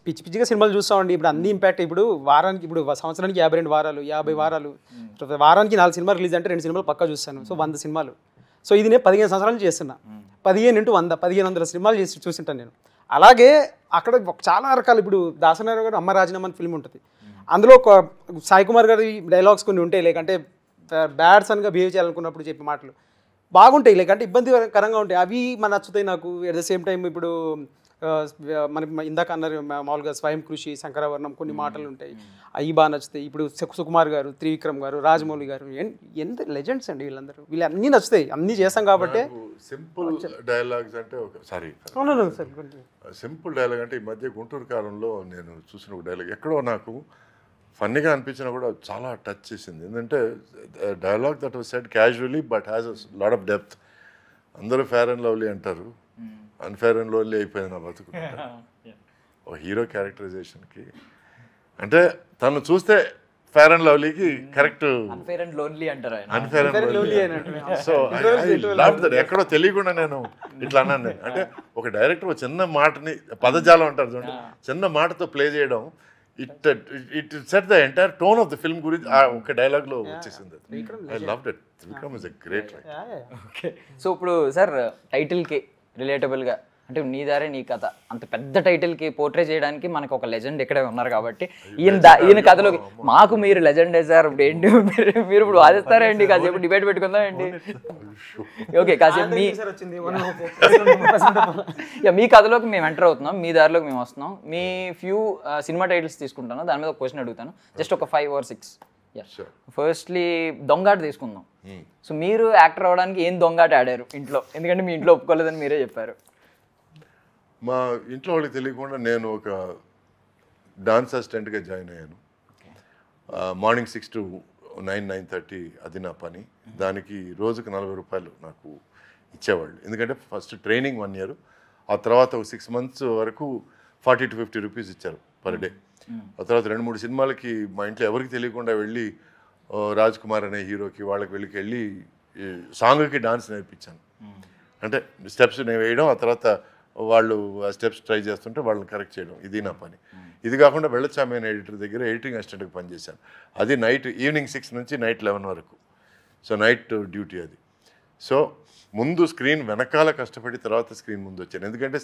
పిచ్చిగా సినిమాలు చూస్తామండి. ఇప్పుడు అన్ని ఇంపాక్ట్. ఇప్పుడు వారానికి, ఇప్పుడు సంవత్సరానికి 52 వారాలు, 50 వారాలు, వారానికి 4 సినిమాలు రిలీజ్ అంటే 2 సినిమాలు పక్కా చూస్తాను. సో 100 సినిమాలు. సో ఇది నేను 15 సంవత్సరాలు చేస్తున్నా. 15 × 100 1500 సినిమాలు చూసింటాను నేను. అలాగే అక్కడ చాలా రకాలు. ఇప్పుడు దాసనారాయణ గారు అమ్మ రాజీనామా ఫిల్మ్ ఉంటుంది, అందులో ఒక సాయి కుమార్ గారి డైలాగ్స్ కొన్ని ఉంటాయి. లేకంటే బ్యాడ్ సన్గా బిహేవ్ చేయాలనుకున్నప్పుడు చెప్పే మాటలు బాగుంటాయి, లేకంటే ఇబ్బందికరంగా ఉంటాయి. అవి మన నచ్చుతాయి నాకు. ఎట్ ద సేమ్ టైం ఇప్పుడు మనకి ఇందాక అన్నారు మామూలుగా స్వయం కృషి, శంకరాభరణం, కొన్ని మాటలు ఉంటాయి, అవి బాగా నచ్చుతాయి. ఇప్పుడు సుకుమార్ గారు, త్రివిక్రమ్ గారు, రాజమౌళి గారు, ఎంత లెజెండ్స్ అండి వీళ్ళందరూ. వీళ్ళు అన్నీ నచ్చుతాయి, అన్నీ చేస్తాం కాబట్టి. సింపుల్ డైలాగ్స్ అంటే సింపుల్ డైలాగ్ అంటే ఈ మధ్య గుంటూరు కాలంలో నేను చూసిన ఒక డైలాగ్ ఎక్కడో నాకు ఫన్నీగా అనిపించినా కూడా చాలా టచ్ చేసింది. ఎందుకంటే dialogue that was said casually but has a lot of depth. అందరూ ఫేర్ అండ్ లవ్లీ అంటారు, అన్ఫేర్ అండ్ లోన్లీ అయిపోయింది నా బతుకు. ఒక హీరో క్యారెక్టరైజేషన్కి అంటే తను చూస్తే ఫేర్ అండ్ లవ్లీకి కరెక్ట్ అన్ఫేర్ అండ్ లోన్లీ అంటారు. Unfair and lonely. సో ఎక్కడో తెలియకుండా నేను ఇట్లా అన్నాను నేను. అంటే ఒక డైరెక్టర్ ఒక చిన్న మాటని, పదజాలం అంటారు చూడండి, చిన్న మాటతో ప్లే చేయడం, it set the entire tone of the film గురించి ఒక డైలాగ్ లో వచ్చేసింది. I loved it. Vikram is a great writer. Okay, so ఇప్పుడు సార్ టైటిల్కి రిలేటబుల్గా అంటే నీ దారే నీ కథ అంత పెద్ద టైటిల్కి పోర్ట్రే చేయడానికి మనకు ఒక లెజెండ్ ఇక్కడే ఉన్నారు కాబట్టి ఈయన కథలోకి మాకు మీరు లెజెండే సార్. ఇప్పుడు ఏంటి మీరు ఇప్పుడు వాదిస్తారండి, కాసేపు డిబేట్ పెట్టుకుందాం ఏంటి? ఓకే, కాసేపు మీ కథలోకి మేము ఎంటర్ అవుతున్నాం, మీ దారిలోకి మేము వస్తున్నాం. మీ ఫ్యూ సినిమా టైటిల్స్ తీసుకుంటాను, దాని మీద ఒక క్వశ్చన్ అడుగుతాను, జస్ట్ ఒక 5 or 6. ఫస్ట్లీ దొంగాట తీసుకుందాం. సో మీరు యాక్టర్ అవ్వడానికి ఏం దొంగాట ఆడారు ఇంట్లో? ఎందుకంటే మీ ఇంట్లో ఒప్పుకోలేదని మీరే చెప్పారు. మా ఇంట్లో వాళ్ళకి తెలియకుండా నేను ఒక డాన్స్ అసిస్టెంట్గా జాయిన్ అయ్యాను. మార్నింగ్ 6 to 9:30 అది నా పని. దానికి రోజుకి 40 రూపాయలు నాకు ఇచ్చేవాళ్ళు. ఎందుకంటే ఫస్ట్ ట్రైనింగ్ 1 year, ఆ తర్వాత ఒక 6 months వరకు 40 to 50 రూపీస్ ఇచ్చారు పర్ డే. ఆ తర్వాత 2-3 సినిమాలకి మా ఇంట్లో ఎవరికి తెలియకుండా వెళ్ళి రాజ్ కుమార్ అనే హీరోకి వాళ్ళకి వెళ్ళి సాంగ్కి డాన్స్ నేర్పించాను. అంటే స్టెప్స్ నేను వేయడం, ఆ తర్వాత వాళ్ళు ఆ స్టెప్స్ ట్రై చేస్తుంటే వాళ్ళని కరెక్ట్ చేయడం, ఇది నా పని. ఇది కాకుండా వెళ్ళచామి అనే ఎడిటర్ దగ్గర ఎడిటింగ్ అసిస్టెంట్కి పనిచేశాను. అది ఈవినింగ్ 6 నుంచి నైట్ 11 వరకు. సో నైట్ డ్యూటీ అది. సో ముందు స్క్రీన్ వెనకాల కష్టపడి తర్వాత స్క్రీన్ ముందు వచ్చాను. ఎందుకంటే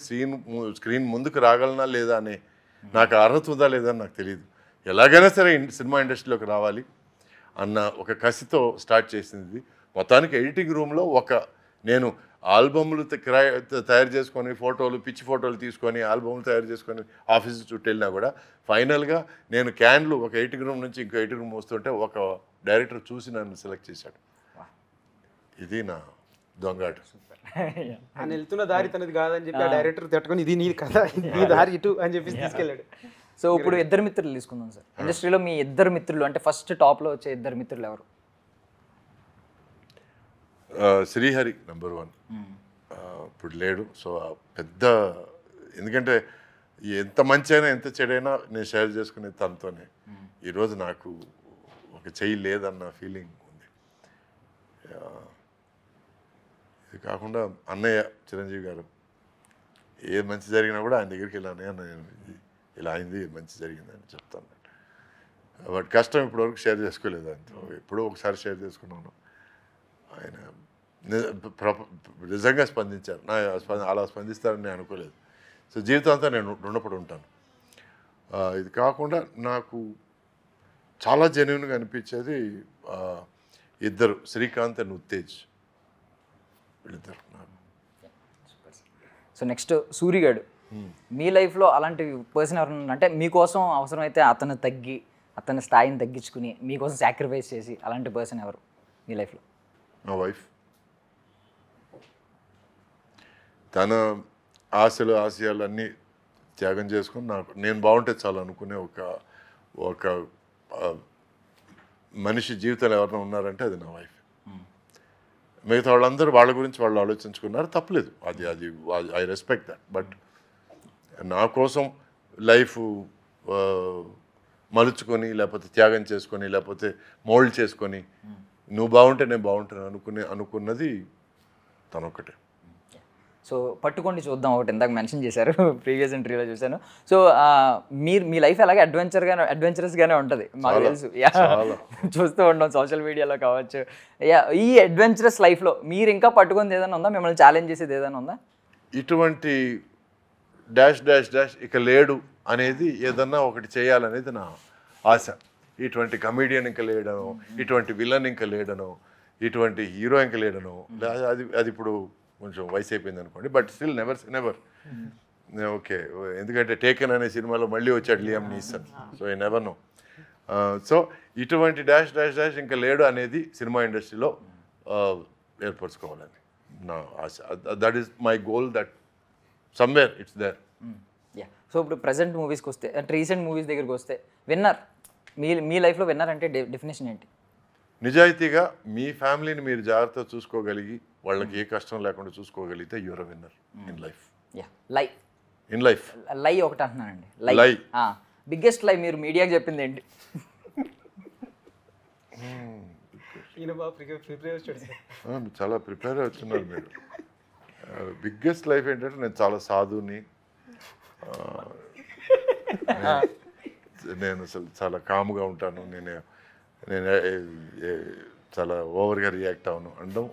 స్క్రీన్ ముందుకు రాగలనా లేదా అనే నాకు అర్హత ఉందా లేదా అని నాకు తెలియదు. ఎలాగైనా సరే సినిమా ఇండస్ట్రీలోకి రావాలి అన్న ఒక కసితో స్టార్ట్ చేసింది. మొత్తానికి ఎడిటింగ్ రూమ్లో నేను ఆల్బమ్లు తయారు చేసుకొని పిచ్చి ఫోటోలు తీసుకొని ఆల్బమ్లు తయారు చేసుకొని ఆఫీస్ చుట్టూ వెళ్ళినా కూడా ఫైనల్గా నేను క్యాన్లు ఒక ఎడిటింగ్ రూమ్ నుంచి ఇంకో ఎడిటింగ్ రూమ్ వస్తుంటే ఒక డైరెక్టర్ చూసి నన్ను సెలెక్ట్ చేశాడు. ఇది నా దొంగాట. ఆయన వెళ్తున్న దారి తనది కాదని చెప్పి ఆ డైరెక్టర్ తట్టుకొని ఇది నీ కదా, నీ దారి ఇటు అని చెప్పి తీసుకెళ్ళాడు. సో ఇప్పుడు ఇద్దరు మిత్రులు తీసుకుందాం సార్. ఇండస్ట్రీలో మీ ఇద్దరు మిత్రులు అంటే ఫస్ట్ టాప్లో వచ్చే ఇద్దరు మిత్రులు ఎవరు? శ్రీహరి నెంబర్ 1. ఇప్పుడు లేడు. సో పెద్ద, ఎందుకంటే ఎంత మంచి అయినా ఎంత చెడైనా నేను షేర్ చేసుకునే తనతోనే. ఈరోజు నాకు ఒక చెయ్యి లేదన్న ఫీలింగ్ ఉంది. ఇది కాకుండా అన్నయ్య చిరంజీవి గారు, ఏ మంచి జరిగినా కూడా ఆయన దగ్గరికి వెళ్ళాను, నేను ఇలా అయింది, మంచి జరిగిందని చెప్తాను. బట్ కష్టం ఇప్పటివరకు షేర్ చేసుకోలేదు ఆయనతో. ఎప్పుడో ఒకసారి షేర్ చేసుకున్నాను. ఆయన నిజంగా స్పందించారు. అలా స్పందిస్తారని నేను అనుకోలేదు. సో జీవితాంతా నేను రుణపడి ఉంటాను. ఇది కాకుండా నాకు చాలా జెన్యూన్గా అనిపించేది ఇద్దరు, శ్రీకాంత్ అండ్ ఉత్తేజ్, వీళ్ళిద్దరు నాకు. So next సూరిగాడు. మీ లైఫ్లో అలాంటి పర్సన్ ఎవరైనా అంటే మీకోసం అవసరమైతే అతని స్థాయిని తగ్గించుకుని మీకోసం సాక్రిఫైస్ చేసి అలాంటి పర్సన్ ఎవరు మీ లైఫ్లో? నా వైఫ్. తన ఆశయాలు అన్నీ త్యాగం చేసుకుని నేను బాగుంటే చాలు అనుకునే ఒక మనిషి జీవితంలో ఎవరైనా ఉన్నారంటే అది నా వైఫ్. మిగతా వాళ్ళందరూ వాళ్ళ గురించి వాళ్ళు ఆలోచించుకున్నారు, తప్పలేదు. అది ఐ రెస్పెక్ట్ దట్. బట్ నా కోసం లైఫ్ మలుచుకొని, లేకపోతే త్యాగం చేసుకొని, లేకపోతే మోల్డ్ చేసుకొని నువ్వు బాగుంటే నేను బాగుంటాను అనుకున్నది తనొక్కటే. సో పట్టుకోండి చూద్దాం ఒకటి ఇందాక మెన్షన్ చేశారు, ప్రీవియస్ ఇంటర్వ్యూలో చూశాను. సో మీ లైఫ్ అలాగే అడ్వెంచరస్గానే ఉంటుంది మాకు తెలుసు. చూస్తూ ఉంటాం సోషల్ మీడియాలో కావచ్చు. ఈ అడ్వెంచరస్ లైఫ్లో మీరు ఇంకా పట్టుకుంది ఏదైనా ఉందా? మిమ్మల్ని ఛాలెంజ్ చేసేది ఏదైనా ఉందా? ఇటువంటి డాష్ ఇక లేడు అనేది ఏదన్నా ఒకటి చేయాలనేది నా ఆశ. ఇటువంటి కమీడియన్ ఇంకా లేడనో, ఇటువంటి విలన్ ఇంకా లేడనో, ఇటువంటి హీరో ఇంకా లేడనో, అది ఇప్పుడు కొంచెం వయసు అయిపోయింది అనుకోండి. But still never okay. ఎందుకంటే టేకెన్ అనే సినిమాలో మళ్ళీ వచ్చాడు Liam Neeson. So I never know. So ఇటువంటి డాష్ ఇంకా లేడు అనేది సినిమా ఇండస్ట్రీలో ఏర్పరచుకోవాలని నా ఆశ. That is my goal, that somewhere it's there. So ఇప్పుడు ప్రజెంట్ మూవీస్కి వస్తే, అంటే రీసెంట్ మూవీస్ దగ్గరికి వస్తే విన్నర్, మీ లైఫ్లో విన్నర్ అంటే డెఫినేషన్ ఏంటి? నిజాయితీగా మీ ఫ్యామిలీని మీరు జాగ్రత్తగా చూసుకోగలిగి వాళ్ళకి ఏ కష్టం లేకుండా చూసుకోగలిగితే you're a winner in life. In life లై ఒకటి అంటున్నానండి. లై బిగ్గెస్ట్ లై మీరు మీడియాకి చెప్పింది ఏంటి? చాలా ప్రిపేర్ అవుతున్నారు మీరు. బిగ్గెస్ట్ లైఫ్ ఏంటంటే నేను చాలా సాధుని, నేను అసలు చాలా కామ్గా ఉంటాను, నేను చాలా ఓవర్గా రియాక్ట్ అవును అనడం.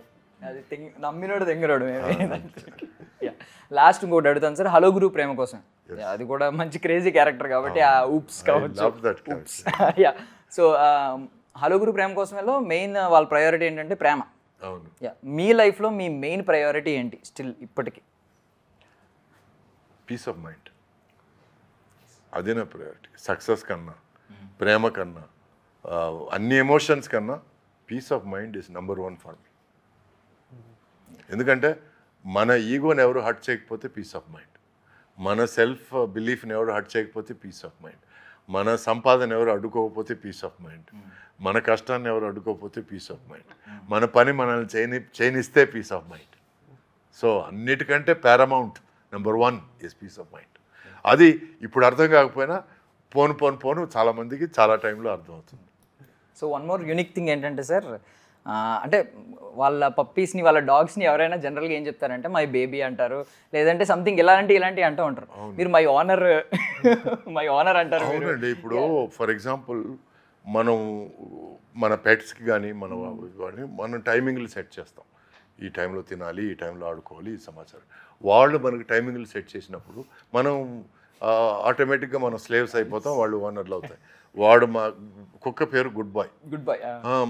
అది నమ్మినోడు తెంగరోడు. లాస్ట్ ఇంకోటి అడుగుతాను సార్, హలో గురు ప్రేమ కోసం. అది కూడా మంచి క్రేజీ క్యారెక్టర్ కాబట్టి ఆ ఊప్స్ కావచ్చు. సో హలో గురు ప్రేమ కోసంలో మెయిన్ వాళ్ళ ప్రయారిటీ ఏంటంటే ప్రేమ. అవును. మీ లైఫ్లో మీ మెయిన్ ప్రయారిటీ ఏంటి స్టిల్ ఇప్పటికి? Peace of mind. అదే నా ప్రయారిటీ. సక్సెస్ కన్నా, ప్రేమ కన్నా, అన్ని ఎమోషన్స్ కన్నా peace of mind is number 1 for me. ఎందుకంటే మన ఈగోని ఎవరు హర్ట్ చేయకపోతే పీస్ ఆఫ్ మైండ్, మన సెల్ఫ్ బిలీఫ్ని ఎవరు హర్ట్ చేయకపోతే పీస్ ఆఫ్ మైండ్, మన సంపాదన ఎవరు అడ్డుకోకపోతే పీస్ ఆఫ్ మైండ్, మన కష్టాన్ని ఎవరు అడ్డుకోకపోతే పీస్ ఆఫ్ మైండ్, మన పని మనల్ని చేయనిస్తే పీస్ ఆఫ్ మైండ్. సో అన్నిటికంటే paramount number 1 is peace of mind. అది ఇప్పుడు అర్థం కాకపోయినా పోను చాలామందికి చాలా టైంలో అర్థమవుతుంది. So one more unique thing ఏంటంటే సార్, అంటే వాళ్ళ పప్పీస్ని వాళ్ళ డాగ్స్ని ఎవరైనా జనరల్గా ఏం చెప్తారంటే మై బేబీ అంటారు, లేదంటే సంథింగ్ ఇలాంటివి అంటూ ఉంటారు. మీరు మై ఆనర్ అంటారు. అవునండి. ఇప్పుడు ఫర్ ఎగ్జాంపుల్ మన పెట్స్కి కానీ మనం టైమింగ్లు సెట్ చేస్తాం. ఈ టైంలో తినాలి, ఈ టైంలో ఆడుకోవాలి, ఈ సమాచారం. వాళ్ళు మనకి టైమింగ్లు సెట్ చేసినప్పుడు మనం ఆటోమేటిక్గా మనం స్లేవ్స్ అయిపోతాం, వాళ్ళు ఓనర్లు అవుతాయి. వాడు మా కుక్క పేరు గుడ్ బాయ్.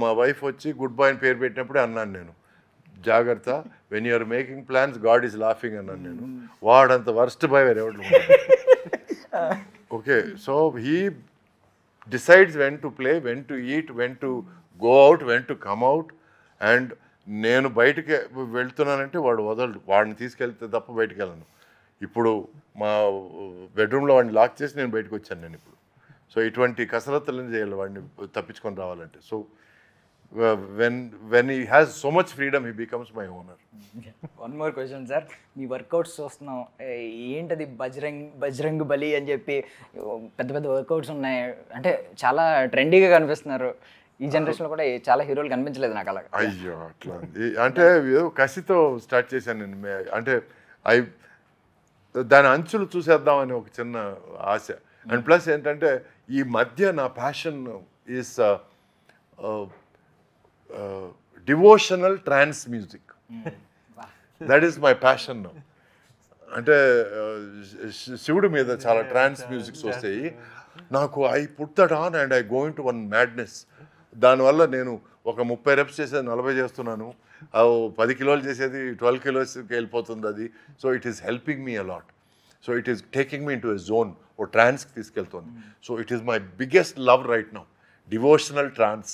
మా వైఫ్ వచ్చి గుడ్ బాయ్ అని పేరు పెట్టినప్పుడే అన్నాను నేను, జాగ్రత్త, when you're making plans God is laughing అన్నాను నేను. వాడంత వర్స్ట్ బాయ్ వేరేవాళ్ళు. Okay, so he decides when to play, when to eat, when to go out, when to come out. And నేను బయటికి వెళ్తున్నానంటే వాడు వదలడు, వాడిని తీసుకెళ్తే తప్ప బయటికి వెళ్ళను. ఇప్పుడు మా బెడ్రూమ్లో వాడిని లాక్ చేసి నేను బయటకు వచ్చాను నేను ఇప్పుడు. సో ఇటువంటి కసరత్తులను చేయాలి వాడిని తప్పించుకొని రావాలంటే. So when he has so much freedom he becomes my owner. One more question sir, me workouts చూస్తున్నాం, ఏంటది బజరంగ్ బలి అని చెప్పి పెద్ద వర్కౌట్స్ ఉన్నాయి, అంటే చాలా ట్రెండీగా కనిపిస్తున్నారు. ఈ జనరేషన్లో కూడా చాలా హీరోలు కనిపించలేదు నాకు అలాగా. అయ్యో అట్లా అంటే ఏదో కసితో స్టార్ట్ చేశాను నేను. అంటే దాని అంచులు చూసేద్దామని ఒక చిన్న ఆశ. అండ్ ప్లస్ ఏంటంటే ఈ మధ్య నా passion is devotional trance music. That is my passion. అంటే శివుడి మీద చాలా ట్రాన్స్ మ్యూజిక్స్ వస్తాయి నాకు. I put that on and I go into one madness. దానివల్ల నేను ఒక 30 reps చేసేది 40 చేస్తున్నాను, 10 కిలోలు చేసేది 12 kilos వెళ్ళిపోతుంది అది. So it is helping me a lot. So it is taking me into a zone, ఓ ట్రాన్స్కి తీసుకెళ్తుంది. So it is my biggest love right now, devotional trance.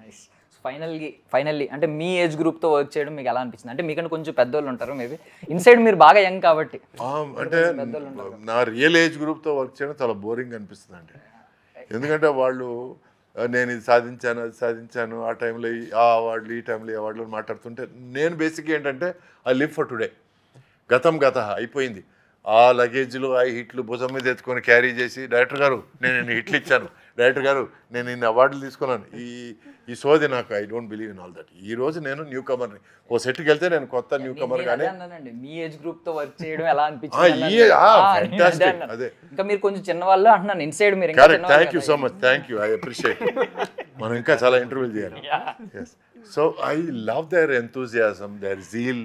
Nice. Finally అంటే మీ ఏజ్ గ్రూప్తో వర్క్ చేయడం మీకు ఎలా అనిపిస్తుంది? అంటే మీకంటే కొంచెం పెద్దోళ్ళు ఉంటారు మేబీ, ఇన్సైడ్ మీరు బాగా యంగ్ కాబట్టి. అంటే నా రియల్ ఏజ్ గ్రూప్తో వర్క్ చేయడం చాలా బోరింగ్ అనిపిస్తుంది అండి. ఎందుకంటే వాళ్ళు నేను ఇది సాధించాను, అది సాధించాను, ఆ టైంలో ఆ అవార్డులు, ఈ టైంలో ఈ అవార్డులు మాట్లాడుతుంటే నేను బేసిక్గా ఏంటంటే ఐ లివ్ ఫర్ టుడే. గతం అయిపోయింది. ఆ లగేజ్లు, ఆ హిట్లు భుజం మీద ఎత్తుకొని క్యారీ చేసి, డైరెక్టర్ గారు నేను ఇన్ని హిట్లు ఇచ్చాను, డైరెక్టర్ గారు నేను ఇన్ని అవార్డులు తీసుకున్నాను, ఈ సోది నాకు I don't believe in all that. ఈ రోజు నేను న్యూ కమర్ని, ఓ సెట్కి వెళ్తే నేను కొత్త న్యూ కమర్ గానే. మీ ఏజ్ గ్రూప్ తో వర్క్ చేయడం ఎలా అనిపించింది? అదే ఇంకా మీరు కొంచెం చిన్న వాళ్ళు అంటున్నాను, ఇన్సైడ్ మీరు. Thank you so much, thank you, I appreciate. మనం ఇంకా చాలా ఇంటర్వ్యూలు చేయాలి. So I love their enthusiasm, their zeal,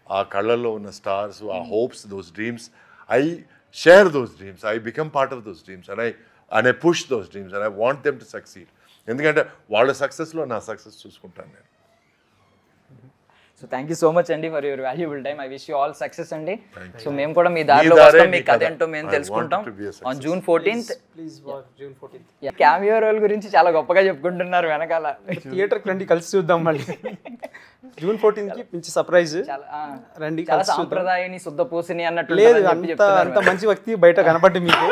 ఆ కళ్ళల్లో ఉన్న స్టార్స్, ఆ hopes, those dreams. I share those dreams, I become part of those dreams and I push those dreams and I want them to succeed. ఎందుకంటే వాళ్ళ సక్సెస్లో నా success చూసుకుంటాను నేను. So thank you so much అండి for your valuable time. I wish you all success అండి. So మేము కూడా మీ దారిలో వస్తాం, మీ కథ ఏంటో మేము తెలుసుకుంటాం on June 14th. Please watch June 14th. Cameo role గురించి చాలా గొప్పగా చెప్పుకుంటున్నారు వెనకాల. థియేటర్కి రండి, కలిసి చూద్దాం మళ్ళీ. June 14th కి మంచి సర్ప్రైజ్ రండి. చాలా సాంప్రదాయని శుద్ధ పూసిని అన్నట్టు లేదు, అంత మంచి వ్యక్తి బయట కనపడ్డి మీకు.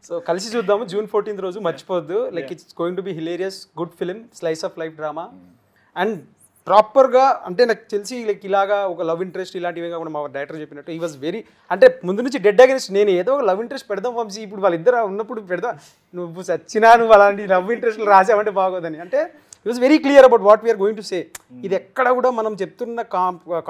సో కలిసి చూద్దాము June 14th రోజు, మర్చిపోద్దు. Like it's going to be hilarious, good film, slice of life drama. And ప్రాపర్గా అంటే నాకు తెలిసి లైక్ ఇలాగా ఒక లవ్ ఇంట్రెస్ట్ ఇలాంటివి కాకుండా మా డైరెక్టర్ చెప్పినట్టు ఈ వాజ్ వెరీ, అంటే ముందు నుంచి డెడ్ అగెన్స్ట్, నేను ఏదో ఒక లవ్ ఇంట్రెస్ట్ పెడదాం వంశీ, ఇప్పుడు వాళ్ళిద్దరు ఉన్నప్పుడు పెడదాం, నువ్వు సచ్చినా నువ్వు అలాంటి లవ్ ఇంట్రెస్ట్లు రాసావంటే బాగోదని. అంటే it was very clear about what we're going to say. ఇది ఎక్కడ కూడా మనం చెప్తున్న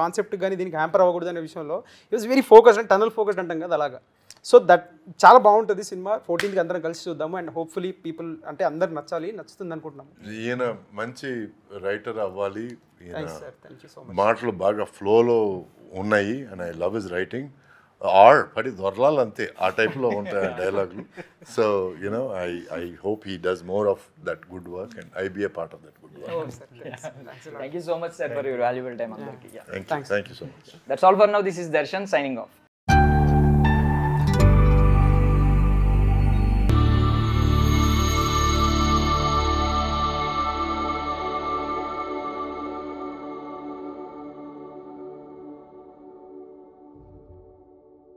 కాన్సెప్ట్ కానీ దీనికి హ్యాంపర్ అవ్వకూడదు అనే విషయంలో it was very focused and tunnel focused అంటాం కదా అలాగా. సో దట్ చాలా బాగుంటుంది సినిమా. 14th అందరం కలిసి చూద్దాము అండ్ హోప్ఫుల్లీ పీపుల్ అంటే అందరికి నచ్చాలి, నచ్చుతుంది అనుకుంటున్నాము. ఈయన మంచి రైటర్ అవ్వాలి, మాటలు బాగా ఫ్లోలో ఉన్నాయి and I love his writing. పడి దొరలాలి అంతే, ఆ టైప్లో ఉంటాయి డైలాగులు. So you know I hope he does more of that good work and I be a part of that good work. Thank you so much sir for your valuable time అందరికీ. Thank you so much. That's all for now. This is Darshan signing of.